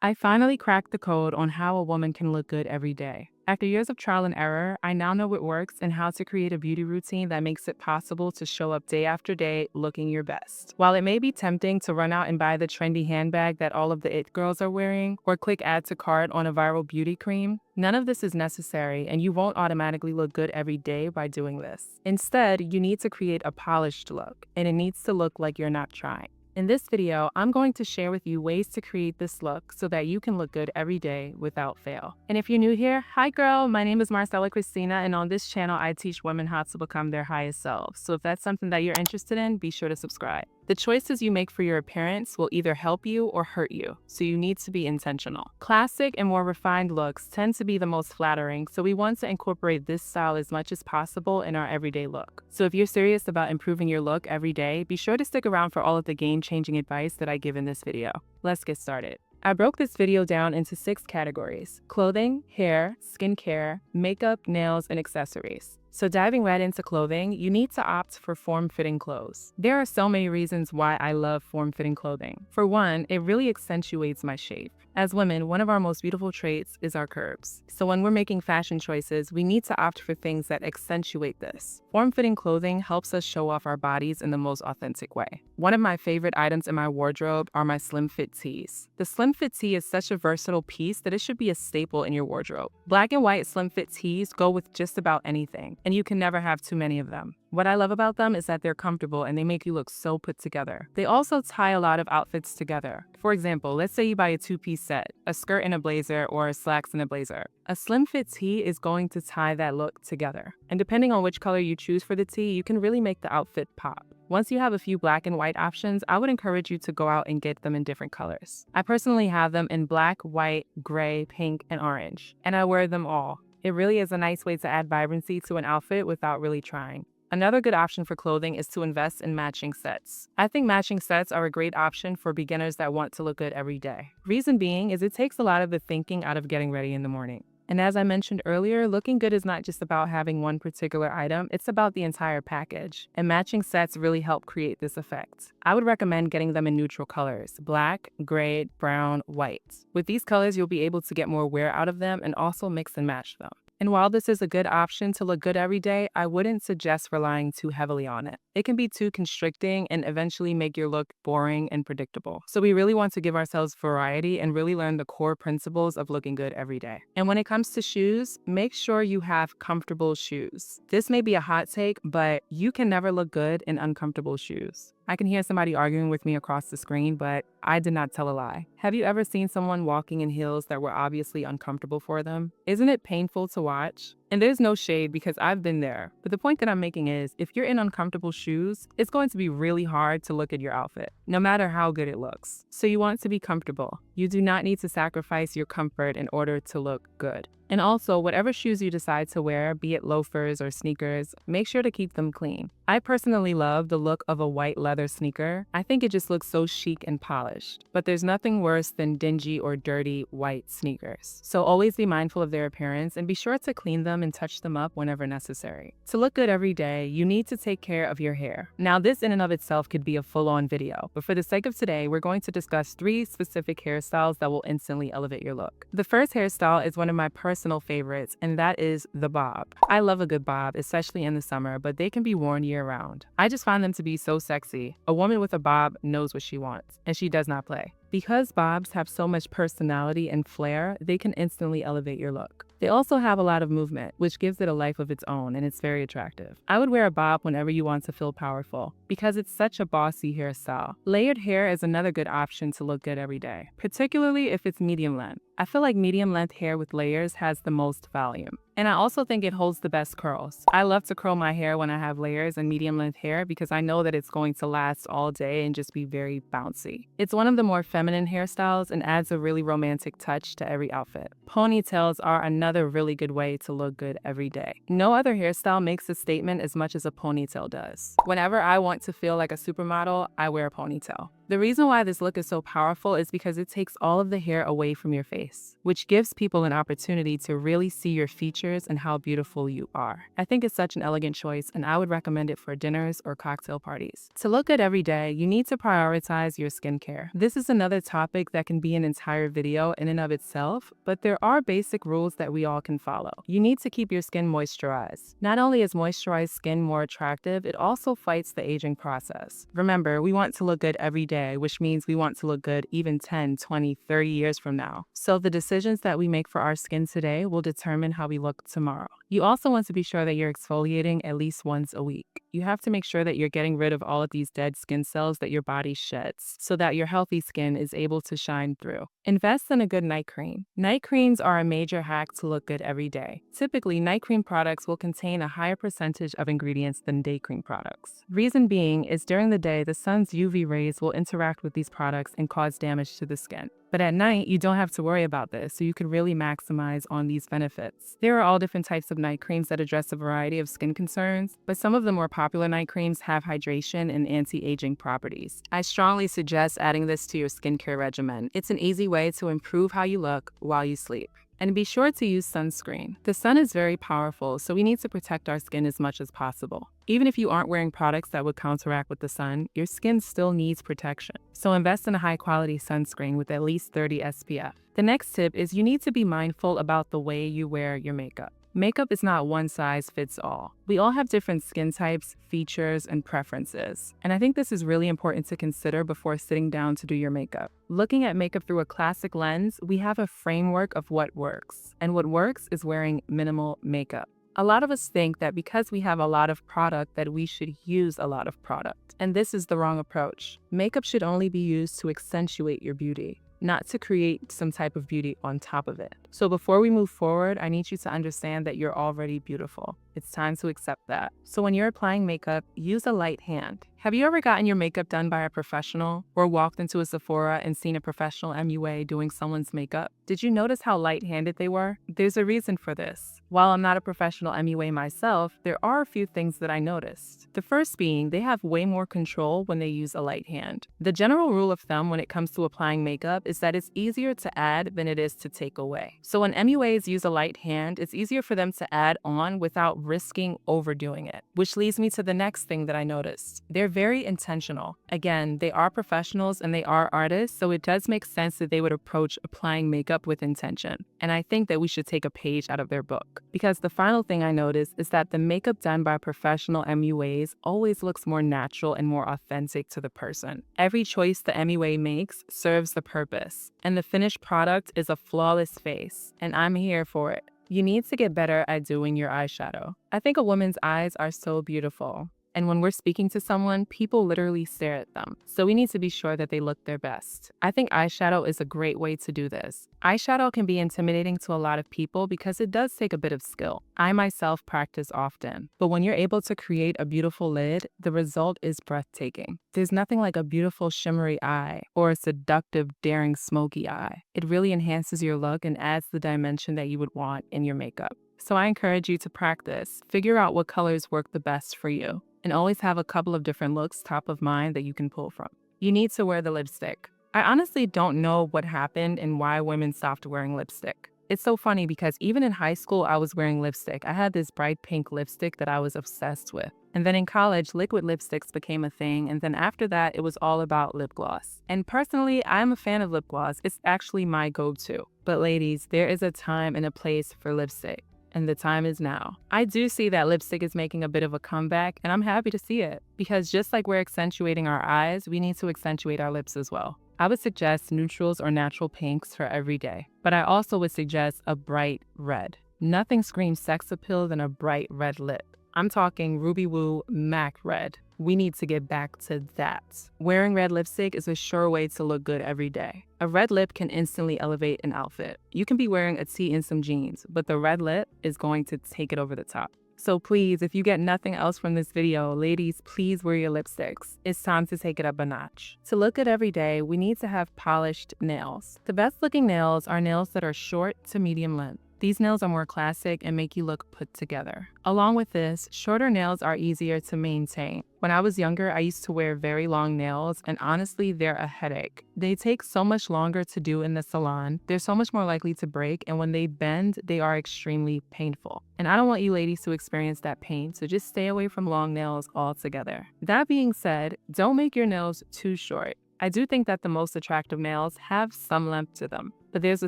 I finally cracked the code on how a woman can look good every day. After years of trial and error, I now know what works and how to create a beauty routine that makes it possible to show up day after day looking your best. While it may be tempting to run out and buy the trendy handbag that all of the it girls are wearing, or click add to cart on a viral beauty cream, none of this is necessary, and you won't automatically look good every day by doing this. Instead, you need to create a polished look, and it needs to look like you're not trying. In this video, I'm going to share with you ways to create this look so that you can look good every day without fail. And if you're new here, hi girl, my name is Marsella Christina, and on this channel, I teach women how to become their highest selves. So if that's something that you're interested in, be sure to subscribe. The choices you make for your appearance will either help you or hurt you, so you need to be intentional. Classic and more refined looks tend to be the most flattering, so we want to incorporate this style as much as possible in our everyday look. So if you're serious about improving your look every day, be sure to stick around for all of the game-changing advice that I give in this video. Let's get started. I broke this video down into 6 categories: clothing, hair, skincare, makeup, nails, and accessories. So diving right into clothing, you need to opt for form-fitting clothes. There are so many reasons why I love form-fitting clothing. For one, it really accentuates my shape. As women, one of our most beautiful traits is our curves. So when we're making fashion choices, we need to opt for things that accentuate this. Form-fitting clothing helps us show off our bodies in the most authentic way. One of my favorite items in my wardrobe are my slim fit tees. The slim fit tee is such a versatile piece that it should be a staple in your wardrobe. Black and white slim fit tees go with just about anything, and you can never have too many of them. What I love about them is that they're comfortable and they make you look so put together. They also tie a lot of outfits together. For example, let's say you buy a 2-piece set, a skirt and a blazer or slacks and a blazer. A slim fit tee is going to tie that look together. And depending on which color you choose for the tee, you can really make the outfit pop. Once you have a few black and white options, I would encourage you to go out and get them in different colors. I personally have them in black, white, gray, pink, and orange, and I wear them all. It really is a nice way to add vibrancy to an outfit without really trying. Another good option for clothing is to invest in matching sets. I think matching sets are a great option for beginners that want to look good every day. Reason being is it takes a lot of the thinking out of getting ready in the morning. And as I mentioned earlier, looking good is not just about having one particular item, it's about the entire package. And matching sets really help create this effect. I would recommend getting them in neutral colors: black, gray, brown, white. With these colors, you'll be able to get more wear out of them and also mix and match them. And while this is a good option to look good every day, I wouldn't suggest relying too heavily on it. It can be too constricting and eventually make your look boring and predictable. So we really want to give ourselves variety and really learn the core principles of looking good every day. And when it comes to shoes, make sure you have comfortable shoes. This may be a hot take, but you can never look good in uncomfortable shoes. I can hear somebody arguing with me across the screen, but I did not tell a lie. Have you ever seen someone walking in heels that were obviously uncomfortable for them? Isn't it painful to watch? And there's no shade because I've been there. But the point that I'm making is, if you're in uncomfortable shoes, it's going to be really hard to look at your outfit, no matter how good it looks. So you want to be comfortable. You do not need to sacrifice your comfort in order to look good. And also, whatever shoes you decide to wear, be it loafers or sneakers, make sure to keep them clean. I personally love the look of a white leather sneaker. I think it just looks so chic and polished. But there's nothing worse than dingy or dirty white sneakers. So always be mindful of their appearance and be sure to clean them and touch them up whenever necessary. To look good every day, you need to take care of your hair. Now, this in and of itself could be a full-on video, but for the sake of today, we're going to discuss 3 specific hairstyles that will instantly elevate your look. The first hairstyle is one of my personal favorites, and that is the bob. I love a good bob, especially in the summer, but they can be worn year-round. I just find them to be so sexy. A woman with a bob knows what she wants, and she does not play. Because bobs have so much personality and flair, they can instantly elevate your look. They also have a lot of movement, which gives it a life of its own, and it's very attractive. I would wear a bob whenever you want to feel powerful, because it's such a bossy hairstyle. Layered hair is another good option to look good every day, particularly if it's medium length. I feel like medium length hair with layers has the most volume. And I also think it holds the best curls. I love to curl my hair when I have layers and medium length hair because I know that it's going to last all day and just be very bouncy. It's one of the more feminine hairstyles and adds a really romantic touch to every outfit. Ponytails are another really good way to look good every day. No other hairstyle makes a statement as much as a ponytail does. Whenever I want to feel like a supermodel, I wear a ponytail. The reason why this look is so powerful is because it takes all of the hair away from your face, which gives people an opportunity to really see your features textures and how beautiful you are. I think it's such an elegant choice, and I would recommend it for dinners or cocktail parties. To look good every day, you need to prioritize your skincare. This is another topic that can be an entire video in and of itself, but there are basic rules that we all can follow. You need to keep your skin moisturized. Not only is moisturized skin more attractive, it also fights the aging process. Remember, we want to look good every day, which means we want to look good even 10, 20, 30 years from now. So the decisions that we make for our skin today will determine how we look tomorrow. You also want to be sure that you're exfoliating at least once a week. You have to make sure that you're getting rid of all of these dead skin cells that your body sheds so that your healthy skin is able to shine through. Invest in a good night cream. Night creams are a major hack to look good every day. Typically, night cream products will contain a higher percentage of ingredients than day cream products. Reason being is during the day, the sun's UV rays will interact with these products and cause damage to the skin. But at night, you don't have to worry about this, so you can really maximize on these benefits. There are all different types of night creams that address a variety of skin concerns, but some of the more popular night creams have hydration and anti-aging properties. I strongly suggest adding this to your skincare regimen. It's an easy way to improve how you look while you sleep. And be sure to use sunscreen. The sun is very powerful, so we need to protect our skin as much as possible. Even if you aren't wearing products that would counteract with the sun, your skin still needs protection. So invest in a high-quality sunscreen with at least 30 SPF. The next tip is you need to be mindful about the way you wear your makeup. Makeup is not one size fits all. We all have different skin types, features, and preferences. And I think this is really important to consider before sitting down to do your makeup. Looking at makeup through a classic lens, we have a framework of what works. And what works is wearing minimal makeup. A lot of us think that because we have a lot of product that we should use a lot of product. And this is the wrong approach. Makeup should only be used to accentuate your beauty, not to create some type of beauty on top of it. So before we move forward, I need you to understand that you're already beautiful. It's time to accept that. So when you're applying makeup, use a light hand. Have you ever gotten your makeup done by a professional or walked into a Sephora and seen a professional MUA doing someone's makeup? Did you notice how light-handed they were? There's a reason for this. While I'm not a professional MUA myself, there are a few things that I noticed. The first being they have way more control when they use a light hand. The general rule of thumb when it comes to applying makeup is that it's easier to add than it is to take away. So when MUAs use a light hand, it's easier for them to add on without risking overdoing it. Which leads me to the next thing that I noticed. They're very intentional. Again, they are professionals and they are artists, so it does make sense that they would approach applying makeup with intention. And I think that we should take a page out of their book. Because the final thing I noticed is that the makeup done by professional MUAs always looks more natural and more authentic to the person. Every choice the MUA makes serves the purpose, and the finished product is a flawless face, and I'm here for it. You need to get better at doing your eyeshadow. I think a woman's eyes are so beautiful. And when we're speaking to someone, people literally stare at them. So we need to be sure that they look their best. I think eyeshadow is a great way to do this. Eyeshadow can be intimidating to a lot of people because it does take a bit of skill. I myself practice often. But when you're able to create a beautiful lid, the result is breathtaking. There's nothing like a beautiful shimmery eye or a seductive, daring, smoky eye. It really enhances your look and adds the dimension that you would want in your makeup. So I encourage you to practice. Figure out what colors work the best for you. And always have a couple of different looks top of mind that you can pull from. You need to wear the lipstick. I honestly don't know what happened and why women stopped wearing lipstick. It's so funny because even in high school, I was wearing lipstick. I had this bright pink lipstick that I was obsessed with. And then in college, liquid lipsticks became a thing. And then after that, it was all about lip gloss. And personally, I'm a fan of lip gloss. It's actually my go-to. But ladies, there is a time and a place for lipstick. And the time is now. I do see that lipstick is making a bit of a comeback, and I'm happy to see it. Because just like we're accentuating our eyes, we need to accentuate our lips as well. I would suggest neutrals or natural pinks for every day. But I also would suggest a bright red. Nothing screams sex appeal than a bright red lip. I'm talking Ruby Woo MAC red. We need to get back to that. Wearing red lipstick is a sure way to look good every day. A red lip can instantly elevate an outfit. You can be wearing a tee and some jeans, but the red lip is going to take it over the top. So please, if you get nothing else from this video, ladies, please wear your lipsticks. It's time to take it up a notch. To look good every day, we need to have polished nails. The best looking nails are nails that are short to medium length. These nails are more classic and make you look put together. Along with this, shorter nails are easier to maintain. When I was younger, I used to wear very long nails, and honestly, they're a headache. They take so much longer to do in the salon, they're so much more likely to break, and when they bend, they are extremely painful. And I don't want you ladies to experience that pain, so just stay away from long nails altogether. That being said, don't make your nails too short. I do think that the most attractive nails have some length to them, but there's a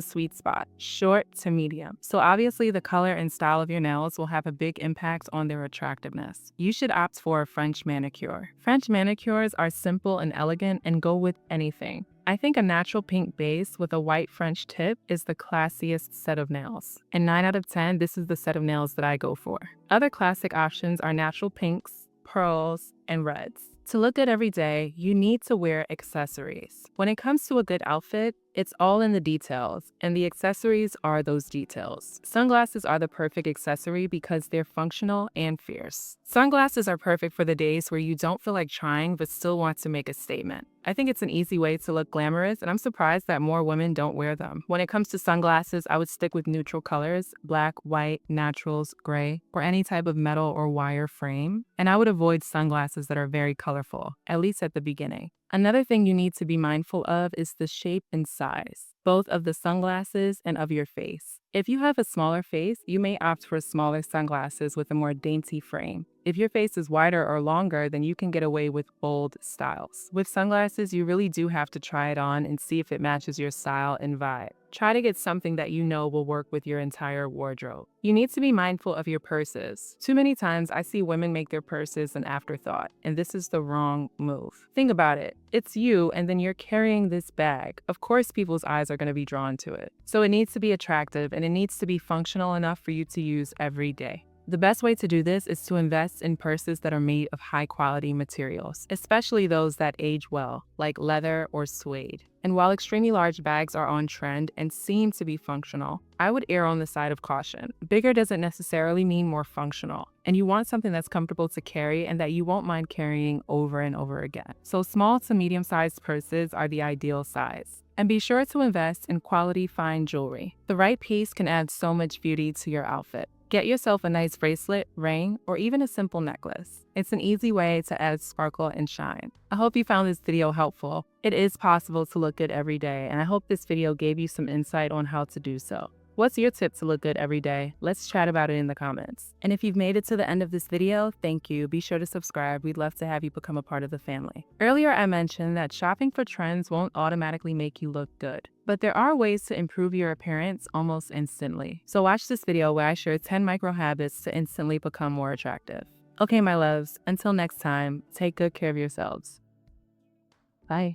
sweet spot, short to medium. So obviously the color and style of your nails will have a big impact on their attractiveness. You should opt for a French manicure. French manicures are simple and elegant and go with anything. I think a natural pink base with a white French tip is the classiest set of nails. And 9 out of 10, this is the set of nails that I go for. Other classic options are natural pinks, pearls, and reds. To look good every day, you need to wear accessories. When it comes to a good outfit, it's all in the details, and the accessories are those details. Sunglasses are the perfect accessory because they're functional and fierce. Sunglasses are perfect for the days where you don't feel like trying but still want to make a statement. I think it's an easy way to look glamorous, and I'm surprised that more women don't wear them. When it comes to sunglasses, I would stick with neutral colors, black, white, naturals, gray, or any type of metal or wire frame. And I would avoid sunglasses that are very colorful, at least at the beginning. Another thing you need to be mindful of is the shape and size, both of the sunglasses and of your face. If you have a smaller face, you may opt for smaller sunglasses with a more dainty frame. If your face is wider or longer, then you can get away with bold styles. With sunglasses, you really do have to try it on and see if it matches your style and vibe. Try to get something that you know will work with your entire wardrobe. You need to be mindful of your purses. Too many times I see women make their purses an afterthought, and this is the wrong move. Think about it. It's you, and then you're carrying this bag. Of course, people's eyes are going to be drawn to it. So it needs to be attractive, and it needs to be functional enough for you to use every day. The best way to do this is to invest in purses that are made of high-quality materials, especially those that age well, like leather or suede. And while extremely large bags are on trend and seem to be functional, I would err on the side of caution. Bigger doesn't necessarily mean more functional, and you want something that's comfortable to carry and that you won't mind carrying over and over again. So small to medium-sized purses are the ideal size. And be sure to invest in quality fine jewelry. The right piece can add so much beauty to your outfit. Get yourself a nice bracelet, ring, or even a simple necklace. It's an easy way to add sparkle and shine. I hope you found this video helpful. It is possible to look good every day, and I hope this video gave you some insight on how to do so. What's your tip to look good every day? Let's chat about it in the comments. And if you've made it to the end of this video, thank you. Be sure to subscribe. We'd love to have you become a part of the family. Earlier, I mentioned that shopping for trends won't automatically make you look good, but there are ways to improve your appearance almost instantly. So watch this video where I share 10 micro habits to instantly become more attractive. Okay, my loves, until next time, take good care of yourselves. Bye.